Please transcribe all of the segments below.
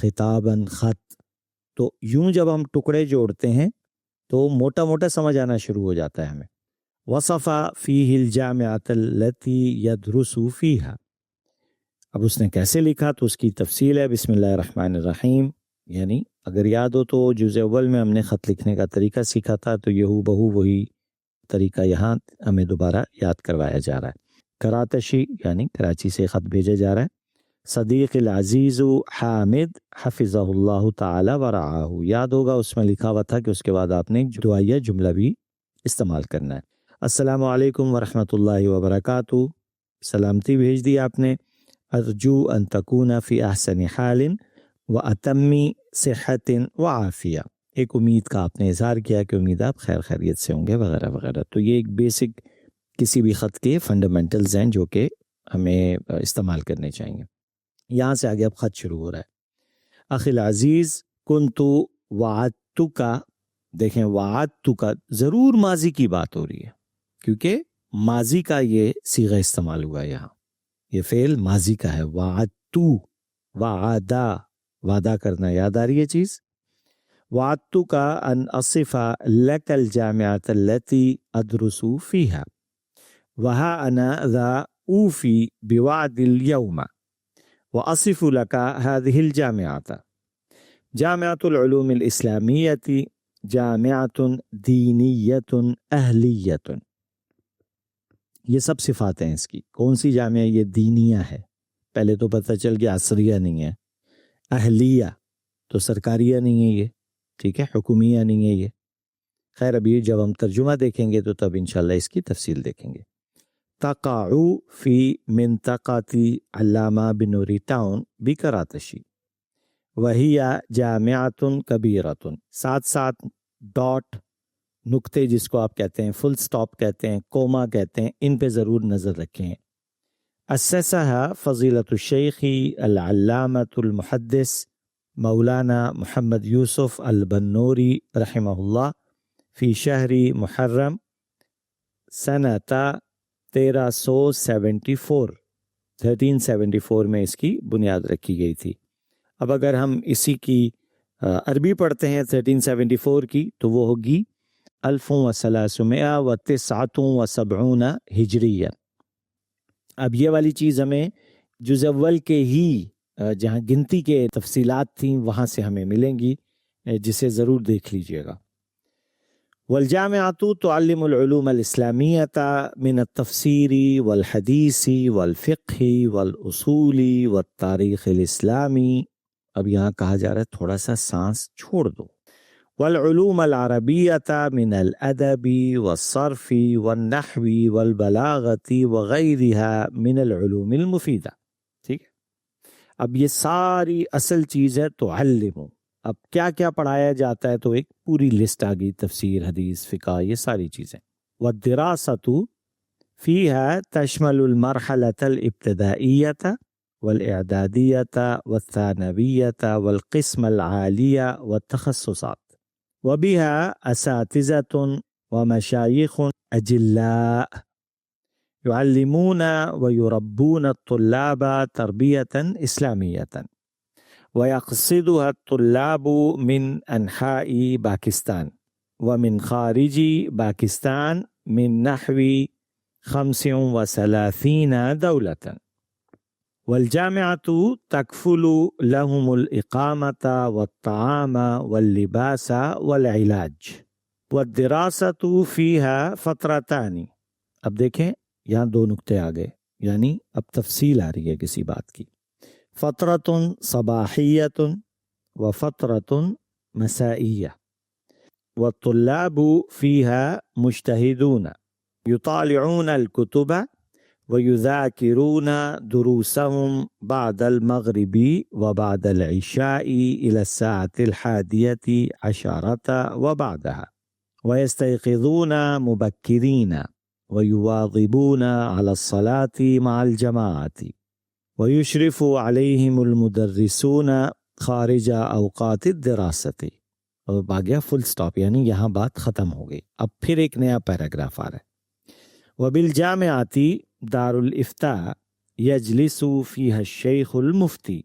خطاباً خط. تو یوں جب ہم ٹکڑے جوڑتے ہیں تو موٹا موٹا سمجھ آنا شروع ہو جاتا ہے ہمیں. وصف فیہ الجامعۃ التی یدرس فیہا. اب اس نے کیسے لکھا تو اس کی تفصیل ہے. بسم اللہ الرحمن الرحیم. یعنی اگر یاد ہو تو جزء اول میں ہم نے خط لکھنے کا طریقہ سیکھا تھا، تو یہ بہو وہی طریقہ یہاں ہمیں دوبارہ یاد کروایا جا رہا ہے. کراتشی یعنی کراچی سے خط بھیجا جا رہا ہے. صدیق العزیز حامد حفظہ اللہ تعالی ورعاہ. یاد ہوگا اس میں لکھا ہوا تھا کہ اس کے بعد آپ نے دعائیہ جملہ بھی استعمال کرنا ہے. السلام علیکم ورحمۃ اللہ وبرکاتہ. سلامتی بھیج دی آپ نے. ارجو ان تکون فی احسن حال و اتمی صحت و عافیہ. ایک امید کا آپ نے اظہار کیا کہ امید آپ خیر خیریت سے ہوں گے وغیرہ وغیرہ. تو یہ ایک بیسک کسی بھی خط کے فنڈامنٹلز ہیں جو کہ ہمیں استعمال کرنے چاہیے. یہاں سے آگے اب خط شروع ہو رہا ہے. اخی العزیز کنت وعدتک. دیکھیں وعدتک ضرور ماضی کی بات ہو رہی ہے کیونکہ ماضی کا یہ صیغہ استعمال ہوا ہے. یہاں یہ فعل ماضی کا ہے. وعدتو وعدا وعدہ کرنا. یاد آ رہی ہے چیز. وعدتک ان اصف لک الجامعۃ التی ادرس فیہا وہا انا ذا اوفی بوعد اليوم وأصف لك هذه الجامعة. جامعة العلوم الإسلامية جامعة دينية أهلية. یہ سب صفات ہیں اس کی. کون سی جامعہ؟ یہ دینیہ ہے. پہلے تو پتہ چل گیا عصریہ نہیں ہے. اہلیہ تو سرکاریہ نہیں ہے یہ، ٹھیک ہے، حکومیہ نہیں ہے یہ. خیر ابھی جب ہم ترجمہ دیکھیں گے تو تب انشاءاللہ اس کی تفصیل دیکھیں گے. تقع فی منطقة علامہ بنوری ٹاؤن بکراتشی وہی جامعۃ کبیرۃ. ساتھ ساتھ ڈاٹ نقطے جس کو آپ کہتے ہیں، فل سٹاپ کہتے ہیں، کوما کہتے ہیں، ان پہ ضرور نظر رکھیں. اسسها فضیلۃ الشیخ العلامۃ المحدث مولانا محمد یوسف البنوری رحمہ اللہ فی شہر محرم سنۃ 1374 میں اس کی بنیاد رکھی گئی تھی. اب اگر ہم اسی کی عربی پڑھتے ہیں 1374 کی تو وہ ہوگی 1379 ہجریہ. اب یہ والی چیز ہمیں جزء اول کے ہی جہاں گنتی کے تفصیلات تھیں وہاں سے ہمیں ملیں گی، جسے ضرور دیکھ لیجئے گا. والجامعة تعلم العلوم الإسلامية من التفسير والحديث والفقه والأصول والتاريخ الإسلامي. اب یہاں کہا جا رہا ہے تھوڑا سا سانس چھوڑ دو. والعلوم العربية من الأدب والصرف والنحو والبلاغة وغيرها من العلوم المفيدة. ٹھیک ہے، اب یہ ساری اصل چیز ہے تعلم. اب کیا کیا پڑھایا جاتا ہے تو ایک پوری لسٹ آ گئی، تفسیر، حدیث، فقہ، یہ ساری چیزیں. والدراسة فيها تشمل المرحلة الابتدائية والإعدادية والثانوية والقسم العالية والتخصصات وبها أساتذة ومشايخ أجلاء يعلمون ويربون الطلاب تربية إسلامية ويقصدها الطلاب من أنحاء باكستان ومن خارج باكستان من نحو 35 دولة. والجامعة تكفل لهم الإقامة والطعام واللباس والعلاج. والدراسة فيها فترتان. اب دیکھیں یہاں دو نقطے آ گئے، یعنی اب تفصیل آ رہی ہے کسی بات کی. فترة صباحية وفترة مسائية. والطلاب فيها مجتهدون يطالعون الكتب ويذاكرون دروسهم بعد المغرب وبعد العشاء إلى الساعة 11 وبعدها ويستيقظون مبكرين ويواظبون على الصلاة مع الجماعة ويشرف عليهم المدرسون خارج أوقات الدراسة. اور باقیہ فل سٹاپ، یعنی یہاں بات ختم ہو گئی. اب پھر ایک نیا پیراگراف آ رہا ہے. وبالجامعة دار الافتاء يجلس فيها الشيخ المفتي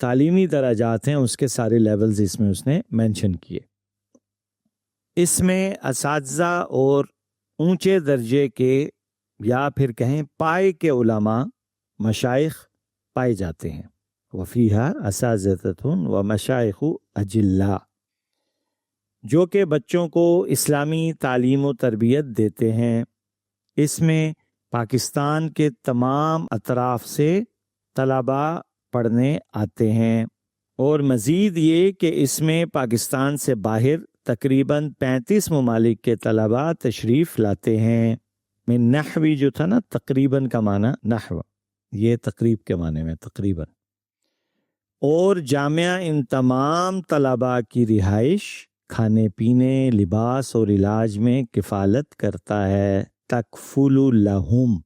تعلیمی درجات ہیں اس کے سارے لیولز اس میں اس نے مینشن کیے۔ اس میں اساتذہ اور اونچے درجے کے یا پھر کہیں پائے کے علماء مشائخ پائے جاتے ہیں۔ وفیہا اساتذۃ و مشائخ اجلاء، جو کہ بچوں کو اسلامی تعلیم و تربیت دیتے ہیں۔ اس میں پاکستان کے تمام اطراف سے طلباء پڑھنے آتے ہیں، اور مزید یہ کہ اس میں پاکستان سے باہر تقریباً 35 ممالک کے طلباء تشریف لاتے ہیں۔ میں نحوی جو تھا نا، تقریباً کا معنی نحو، یہ تقریب کے معنی میں تقریباً، اور جامعہ ان تمام طلباء کی رہائش، کھانے پینے، لباس اور علاج میں کفالت کرتا ہے۔ تکفل لہم،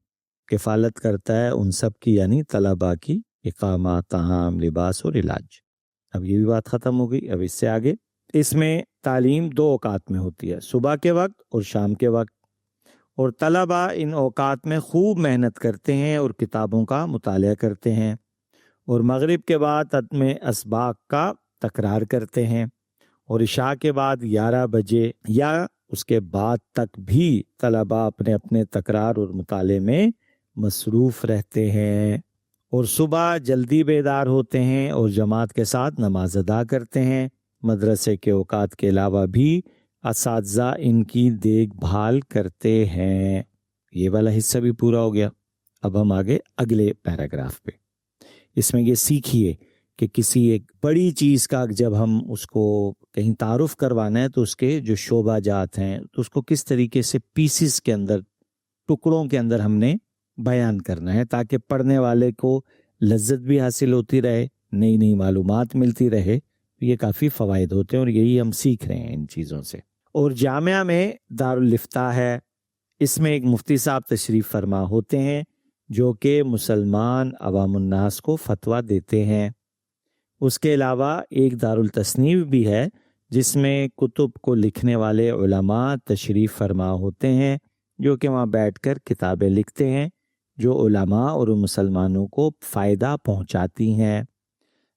کفالت کرتا ہے ان سب کی، یعنی طلباء کی، اقامہ، طعام، لباس اور علاج۔ اب یہ بھی بات ختم ہو گئی۔ اب اس سے آگے، اس میں تعلیم 2 اوقات میں ہوتی ہے، صبح کے وقت اور شام کے وقت، اور طلباء ان اوقات میں خوب محنت کرتے ہیں اور کتابوں کا مطالعہ کرتے ہیں، اور مغرب کے بعد عدم اسباق کا تکرار کرتے ہیں، اور عشاء کے بعد 11 بجے یا اس کے بعد تک بھی طلباء اپنے اپنے تکرار اور مطالعے میں مصروف رہتے ہیں، اور صبح جلدی بیدار ہوتے ہیں اور جماعت کے ساتھ نماز ادا کرتے ہیں۔ مدرسے کے اوقات کے علاوہ بھی اساتذہ ان کی دیکھ بھال کرتے ہیں۔ یہ والا حصہ بھی پورا ہو گیا۔ اب ہم آگے اگلے پیراگراف پہ، اس میں یہ سیکھیے کہ کسی ایک بڑی چیز کا جب ہم اس کو کہیں تعارف کروانا ہے تو اس کے جو شعبہ جات ہیں تو اس کو کس طریقے سے پیسز کے اندر، ٹکڑوں کے اندر ہم نے بیان کرنا ہے، تاکہ پڑھنے والے کو لذت بھی حاصل ہوتی رہے، نئی نئی معلومات ملتی رہے۔ یہ کافی فوائد ہوتے ہیں اور یہی ہم سیکھ رہے ہیں ان چیزوں سے۔ اور جامعہ میں دارالافتاء ہے، اس میں ایک مفتی صاحب تشریف فرما ہوتے ہیں جو کہ مسلمان عوام الناس کو فتویٰ دیتے ہیں۔ اس کے علاوہ ایک دارالتصنیف بھی ہے جس میں کتب کو لکھنے والے علماء تشریف فرما ہوتے ہیں، جو کہ وہاں بیٹھ کر کتابیں لکھتے ہیں جو علماء اور مسلمانوں کو فائدہ پہنچاتی ہیں۔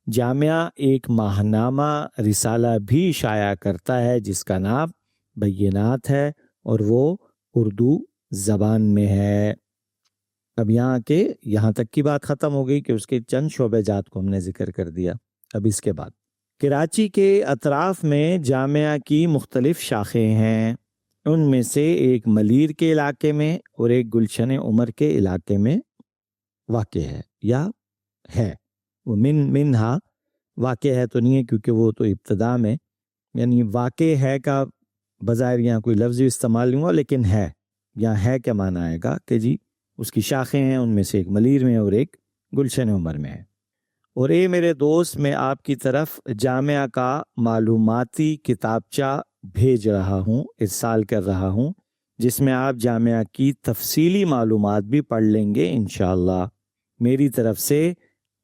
جامعہ ایک ماہنامہ رسالہ بھی شائع کرتا ہے جس کا نام بینات ہے، اور وہ اردو زبان میں ہے۔ اب یہاں تک کی بات ختم ہو گئی کہ اس کے چند شعبہ جات کو ہم نے ذکر کر دیا۔ اب اس کے بعد کراچی کے اطراف میں جامعہ کی مختلف شاخیں ہیں، ان میں سے ایک ملیر کے علاقے میں اور ایک گلشن عمر کے علاقے میں واقع ہے، یا ہے۔ وہ منہا واقع ہے تو نہیں ہے کیونکہ وہ تو ابتدا میں، یعنی واقع ہے کا بظاہر یہاں کوئی لفظ استعمال نہیں ہوا، لیکن ہے، یہاں ہے کیا معنی آئے گا کہ جی اس کی شاخیں ہیں، ان میں سے ایک ملیر میں اور ایک گلشن عمر میں ہے۔ اور اے میرے دوست، میں آپ کی طرف جامعہ کا معلوماتی کتابچہ بھیج رہا ہوں، ارسال کر رہا ہوں، جس میں آپ جامعہ کی تفصیلی معلومات بھی پڑھ لیں گے انشاءاللہ۔ میری طرف سے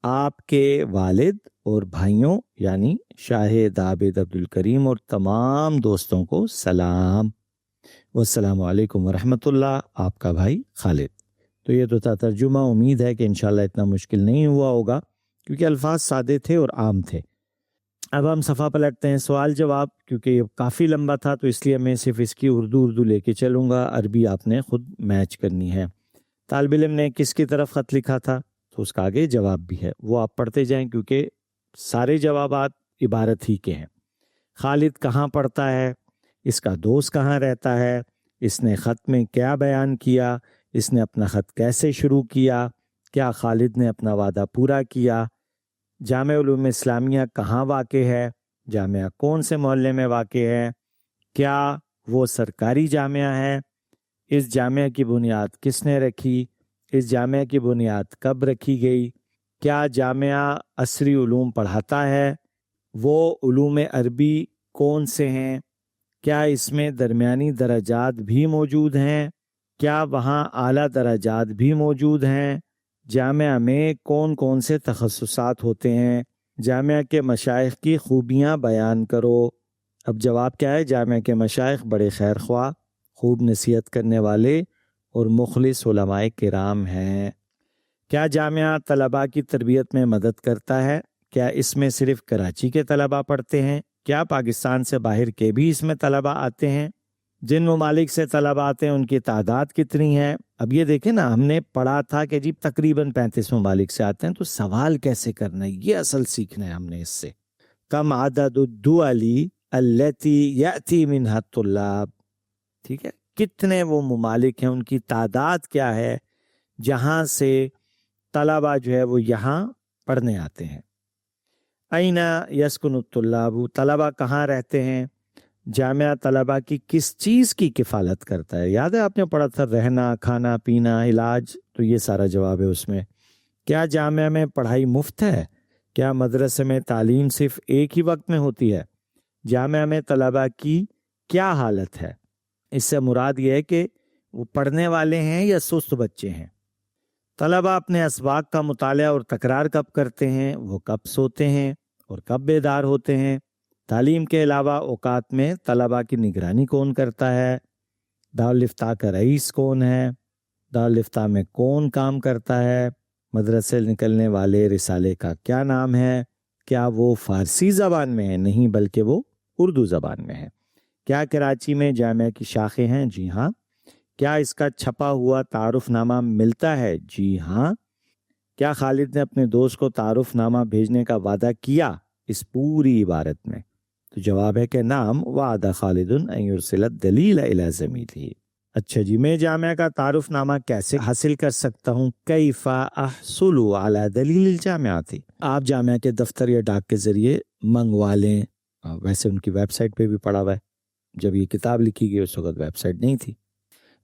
آپ کے والد اور بھائیوں یعنی شاہد عابد عبدالکریم اور تمام دوستوں کو سلام۔ والسلام علیکم ورحمۃ اللہ، آپ کا بھائی خالد۔ تو یہ تو تھا ترجمہ، امید ہے کہ انشاءاللہ اتنا مشکل نہیں ہوا ہوگا کیونکہ الفاظ سادے تھے اور عام تھے۔ اب ہم صفحہ پلٹتے ہیں، سوال جواب، کیونکہ یہ کافی لمبا تھا تو اس لیے میں صرف اس کی اردو لے کے چلوں گا، عربی آپ نے خود میچ کرنی ہے۔ طالب علم نے کس کی طرف خط لکھا تھا تو اس کا آگے جواب بھی ہے، وہ آپ پڑھتے جائیں کیونکہ سارے جوابات عبارت ہی کے ہیں۔ خالد کہاں پڑھتا ہے، اس کا دوست کہاں رہتا ہے، اس نے خط میں کیا بیان کیا، اس نے اپنا خط کیسے شروع کیا، کیا خالد نے اپنا وعدہ پورا کیا، جامعہ علوم اسلامیہ کہاں واقع ہے، جامعہ کون سے محلے میں واقع ہے، کیا وہ سرکاری جامعہ ہے، اس جامعہ کی بنیاد کس نے رکھی، اس جامعہ کی بنیاد کب رکھی گئی، کیا جامعہ عصری علوم پڑھاتا ہے، وہ علوم عربی کون سے ہیں، کیا اس میں درمیانی درجات بھی موجود ہیں، کیا وہاں اعلیٰ درجات بھی موجود ہیں، جامعہ میں کون کون سے تخصصات ہوتے ہیں، جامعہ کے مشائخ کی خوبیاں بیان کرو۔ اب جواب کیا ہے؟ جامعہ کے مشائخ بڑے خیر خواہ، خوب نصیحت کرنے والے اور مخلص علماء کرام ہیں۔ کیا جامعہ طلباء کی تربیت میں مدد کرتا ہے؟ کیا اس میں صرف کراچی کے طلباء پڑھتے ہیں؟ کیا پاکستان سے باہر کے بھی اس میں طلباء آتے ہیں؟ جن ممالک سے طلباء آتے ہیں ان کی تعداد کتنی ہے؟ اب یہ دیکھیں نا، ہم نے پڑھا تھا کہ جی تقریباً 35 ممالک سے آتے ہیں، تو سوال کیسے کرنا ہے یہ اصل سیکھنا ہے ہم نے اس سے۔ کم عدد الدول التي یأتی منها الطلاب، ٹھیک ہے، کتنے وہ ممالک ہیں، ان کی تعداد کیا ہے جہاں سے طلباء جو ہے وہ یہاں پڑھنے آتے ہیں۔ این یسکن الطلاب، طلباء کہاں رہتے ہیں؟ جامعہ طلباء کی کس چیز کی کفالت کرتا ہے؟ یاد ہے آپ نے پڑھا تھا رہنا، کھانا پینا، علاج، تو یہ سارا جواب ہے اس میں۔ کیا جامعہ میں پڑھائی مفت ہے؟ کیا مدرسے میں تعلیم صرف ایک ہی وقت میں ہوتی ہے؟ جامعہ میں طلباء کی کیا حالت ہے؟ اس سے مراد یہ ہے کہ وہ پڑھنے والے ہیں یا سست بچے ہیں۔ طلباء اپنے اسباق کا مطالعہ اور تکرار کب کرتے ہیں؟ وہ کب سوتے ہیں اور کب بیدار ہوتے ہیں؟ تعلیم کے علاوہ اوقات میں طلباء کی نگرانی کون کرتا ہے؟ دارالفتاح کا رئیس کون ہے؟ دارالفتاح میں کون کام کرتا ہے؟ مدرسے نکلنے والے رسالے کا کیا نام ہے؟ کیا وہ فارسی زبان میں ہے؟ نہیں، بلکہ وہ اردو زبان میں ہے۔ کیا کراچی میں جامعہ کی شاخیں ہیں؟ جی ہاں۔ کیا اس کا چھپا ہوا تعارف نامہ ملتا ہے؟ جی ہاں۔ کیا خالد نے اپنے دوست کو تعارف نامہ بھیجنے کا وعدہ کیا اس پوری عبارت میں؟ تو جواب ہے کہ نام، وعدہ خالد ان یرسل الدلیل الی زمیلہ۔ اچھا جی، میں جامعہ کا تعارف نامہ کیسے حاصل کر سکتا ہوں؟ کیف احصل علی دلیل الجامعہ، آپ جامعہ کے دفتر یا ڈاک کے ذریعے منگوا لیں۔ ویسے ان کی ویب سائٹ پہ بھی پڑا ہوا ہے، جب یہ کتاب لکھی گئی اس وقت ویب سائٹ نہیں تھی۔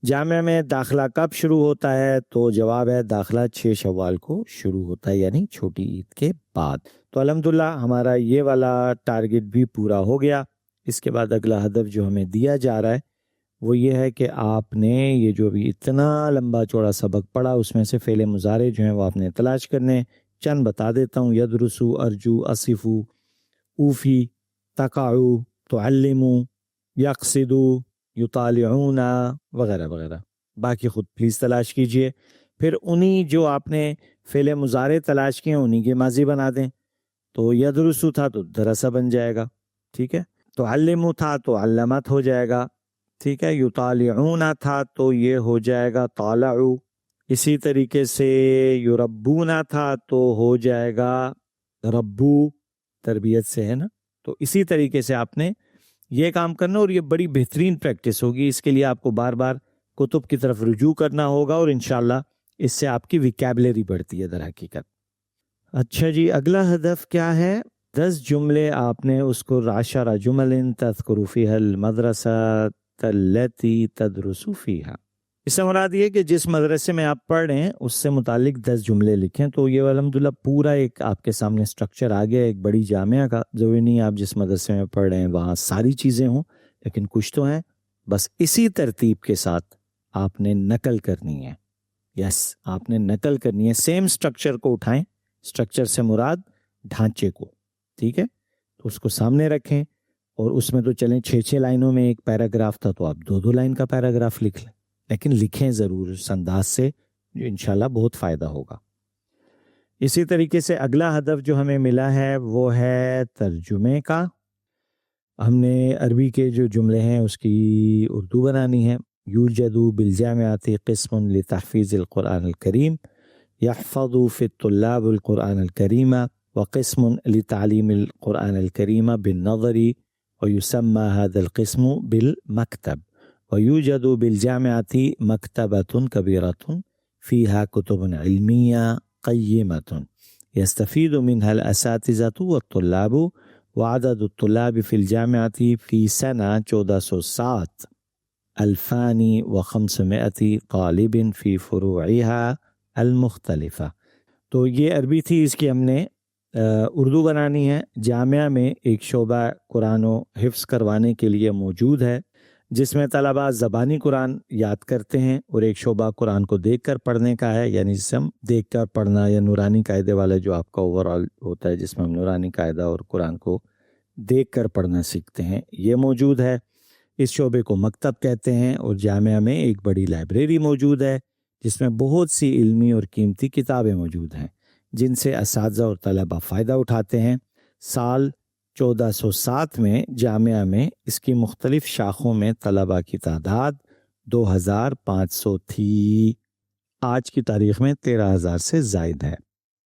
جامعہ میں داخلہ کب شروع ہوتا ہے؟ تو جواب ہے داخلہ 6 شوال کو شروع ہوتا ہے، یعنی چھوٹی عید کے بعد۔ تو الحمدللہ ہمارا یہ والا ٹارگٹ بھی پورا ہو گیا۔ اس کے بعد اگلا ہدف جو ہمیں دیا جا رہا ہے وہ یہ ہے کہ آپ نے یہ جو بھی اتنا لمبا چوڑا سبق پڑھا اس میں سے فعل مضارع جو ہیں وہ آپ نے تلاش کرنے۔ چند بتا دیتا ہوں: یدرسو، ارجو، اصفو، اوفی، تقعو، تعلمو، یقصدو، یطالعون وغیرہ وغیرہ۔ باقی خود پلیز تلاش کیجئے۔ پھر انہی جو آپ نے فعل مضارع تلاش کیے انہی کے ماضی بنا دیں۔ تو یدرسو تھا تو درسہ بن جائے گا، ٹھیک ہے۔ تعلمو تھا تو علمت ہو جائے گا، ٹھیک ہے۔ یطالعون تھا تو یہ ہو جائے گا طالعو۔ اسی طریقے سے یربون تھا تو ہو جائے گا ربو، تربیت سے ہے نا۔ تو اسی طریقے سے آپ نے یہ کام کرنا، اور یہ بڑی بہترین پریکٹس ہوگی۔ اس کے لیے آپ کو بار بار کتب کی طرف رجوع کرنا ہوگا، اور انشاءاللہ اس سے آپ کی ویکیبلری بڑھتی ہے در حقیقت۔ اچھا جی، اگلا ہدف کیا ہے؟ 10 جملے آپ نے اس کو 10 جمل تذکر فیہا المدرسہ التی تدرس فیہا۔ اس سے مراد یہ کہ جس مدرسے میں آپ پڑھ رہے ہیں اس سے متعلق 10 جملے لکھیں۔ تو یہ الحمدللہ پورا ایک آپ کے سامنے سٹرکچر آ گیا ایک بڑی جامعہ کا۔ ضروری نہیں آپ جس مدرسے میں پڑھ رہے ہیں وہاں ساری چیزیں ہوں، لیکن کچھ تو ہیں۔ بس اسی ترتیب کے ساتھ آپ نے نقل کرنی ہے۔ یس، آپ نے نقل کرنی ہے، سیم سٹرکچر کو اٹھائیں۔ سٹرکچر سے مراد ڈھانچے کو، ٹھیک ہے۔ تو اس کو سامنے رکھیں، اور اس میں تو چلیں 6 لائنوں میں ایک پیراگراف تھا تو آپ 2 لائن کا پیراگراف لکھ لیں، لیکن لکھیں ضرور اس انداز سے جو انشاءاللہ بہت فائدہ ہوگا۔ اسی طریقے سے اگلا ہدف جو ہمیں ملا ہے وہ ہے ترجمے کا۔ ہم نے عربی کے جو جملے ہیں اس کی اردو بنانی ہے۔ یوجد بالجامعات قسم لتحفیظ القرآن الکریم یحفظ فی الطلاب القرآن الکریم وقسم لتعلیم القرآن الکریم بالنظر ويسمى هذا القسم بالمكتب ويوجد بالجامعة مكتبة كبيرة فيها كتب علمية قيمة يستفيد منها الأساتذة والطلاب وعدد الطلاب في الجامعة في سنة 1407 2500 طالب في فروعها المختلفة۔ تو یہ عربی تھی، اس کی ہم نے اردو بنانی ہے۔ جامعہ میں ایک شعبہ قرآن و حفظ کروانے کے لیے موجود ہے جس میں طلباء زبانی قرآن یاد کرتے ہیں، اور ایک شعبہ قرآن کو دیکھ کر پڑھنے کا ہے، یعنی جسے ہم دیکھ کر پڑھنا یا نورانی قاعدے والا جو آپ کا اوورآل ہوتا ہے جس میں ہم نورانی قاعدہ اور قرآن کو دیکھ کر پڑھنا سیکھتے ہیں، یہ موجود ہے۔ اس شعبے کو مکتب کہتے ہیں، اور جامعہ میں ایک بڑی لائبریری موجود ہے جس میں بہت سی علمی اور قیمتی کتابیں موجود ہیں۔ جن سے اساتذہ اور طلبہ فائدہ اٹھاتے ہیں۔ سال 1407 میں جامعہ میں اس کی مختلف شاخوں میں طلبہ کی تعداد 2500 تھی۔ آج کی تاریخ میں 13,000 سے زائد ہے۔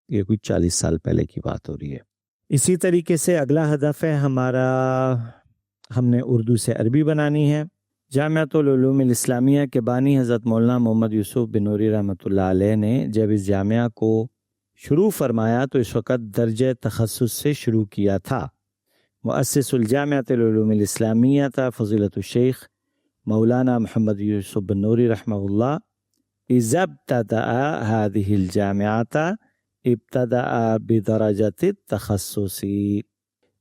یہ کوئی 40 سال پہلے کی بات ہو رہی ہے۔ اسی طریقے سے اگلا ہدف ہے ہمارا، ہم نے اردو سے عربی بنانی ہے۔ جامعۃ العلوم الاسلامیہ کے بانی حضرت مولانا محمد یوسف بن نوری رحمۃ اللہ علیہ نے جب اس جامعہ کو شروع فرمایا تو اس وقت درجہ تخصص سے شروع کیا تھا۔ مؤسس الجامعۃ العلوم الاسلامیہ تھا فضیلۃ الشیخ مولانا محمد یوسف بن نوری رحمہ اللہ۔ اذا ابتدأ هذه الجامعة ابتدأ بدرجة التخصص،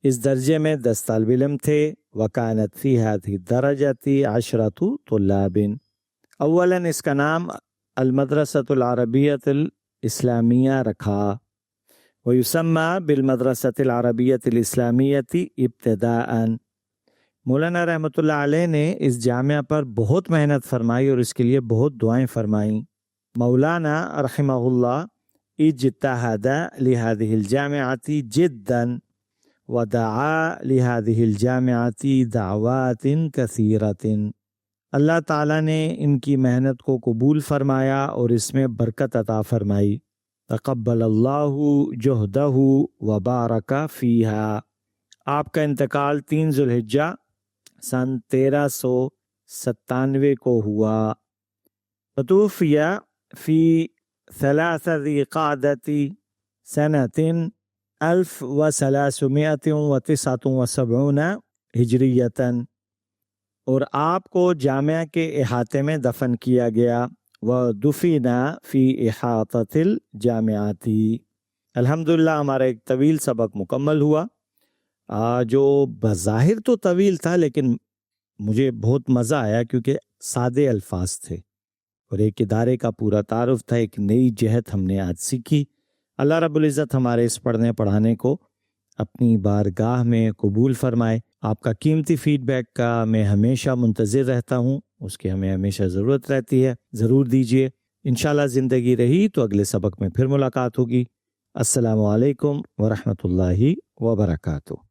اس درجے میں 10 طالب علم تھے۔ وكانت في هذه الدرجة 10 طلاب۔ اولا اس کا نام المدرسة العربية الإسلامية رکھا، ويسمى بالمدرسة العربية الإسلامية ابتداءً۔ مولانا رحمۃ اللہ علیہ نے اس جامعہ پر بہت محنت فرمائی اور اس کے لیے بہت دعائیں فرمائیں۔ مولانا رحمہ اللہ اجتہد لهذه الجامعة جدا ودعا لهذه الجامعة دعوات كثيرة۔ اللہ تعالیٰ نے ان کی محنت کو قبول فرمایا اور اس میں برکت عطا فرمائی۔ تقبل اللہ جہدہ وبارک فیہا۔ آپ کا انتقال 3 ذوالحجہ سن 1397 کو ہوا۔ توفی فی 3 ذی قعدۃ سنۃ 1379 ہجریۃ، اور آپ کو جامعہ کے احاطے میں دفن کیا گیا۔ ودفن فی احاطۃ الجامعۃ۔ الحمدللہ ہمارا ایک طویل سبق مکمل ہوا، جو بظاہر تو طویل تھا لیکن مجھے بہت مزہ آیا کیونکہ سادے الفاظ تھے اور ایک ادارے کا پورا تعارف تھا۔ ایک نئی جہت ہم نے آج سیکھی۔ اللہ رب العزت ہمارے اس پڑھنے پڑھانے کو اپنی بارگاہ میں قبول فرمائے۔ آپ کا قیمتی فیڈ بیک کا میں ہمیشہ منتظر رہتا ہوں، اس کی ہمیں ہمیشہ ضرورت رہتی ہے، ضرور دیجیے۔ انشاءاللہ زندگی رہی تو اگلے سبق میں پھر ملاقات ہوگی۔ السلام علیکم ورحمۃ اللہ وبرکاتہ۔